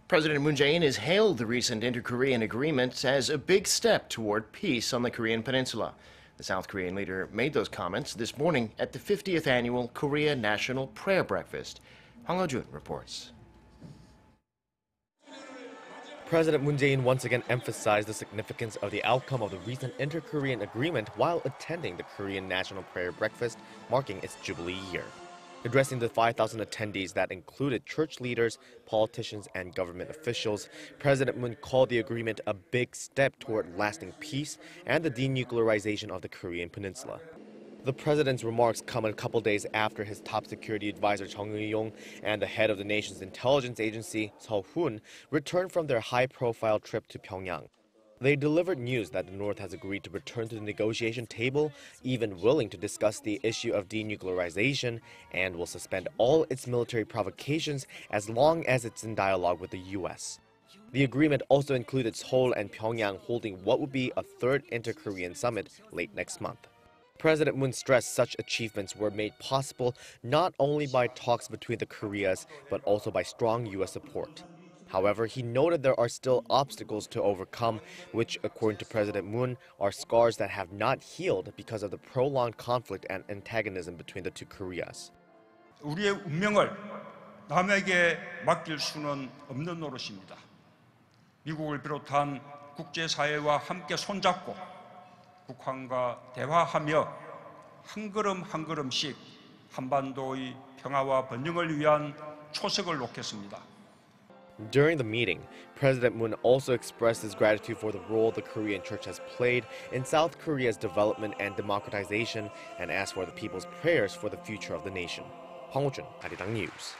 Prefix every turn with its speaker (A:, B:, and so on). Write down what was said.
A: President Moon Jae-in has hailed the recent inter-Korean agreement as a big step toward peace on the Korean Peninsula. The South Korean leader made those comments this morning at the 50th annual Korea National Prayer Breakfast. Hwang Hojun reports.
B: President Moon Jae-in once again emphasized the significance of the outcome of the recent inter-Korean agreement while attending the Korean National Prayer Breakfast, marking its jubilee year. Addressing the 5,000 attendees that included church leaders, politicians, and government officials, President Moon called the agreement a big step toward lasting peace and the denuclearization of the Korean Peninsula. The president's remarks come a couple days after his top security advisor Chung Eui-yong and the head of the nation's intelligence agency, Suh Hoon, returned from their high-profile trip to Pyongyang. They delivered news that the North has agreed to return to the negotiation table, even willing to discuss the issue of denuclearization, and will suspend all its military provocations as long as it's in dialogue with the U.S. The agreement also included Seoul and Pyongyang holding what would be a third inter-Korean summit late next month. President Moon stressed such achievements were made possible not only by talks between the Koreas, but also by strong U.S. support. However, he noted there are still obstacles to overcome, which, according to President Moon, are scars that have not healed because of the prolonged conflict and antagonism between the two Koreas.
C: 우리의 운명을 남에게 맡길 수는 없는 노릇입니다. 미국을 비롯한 국제사회와 함께 손잡고 북한과 대화하며 한 걸음 한 걸음씩 한반도의 평화와 번영을 위한 초석을 놓겠습니다.
B: During the meeting, President Moon also expressed his gratitude for the role the Korean Church has played in South Korea's development and democratization and asked for the people's prayers for the future of the nation. Hwang Hojun, Arirang News.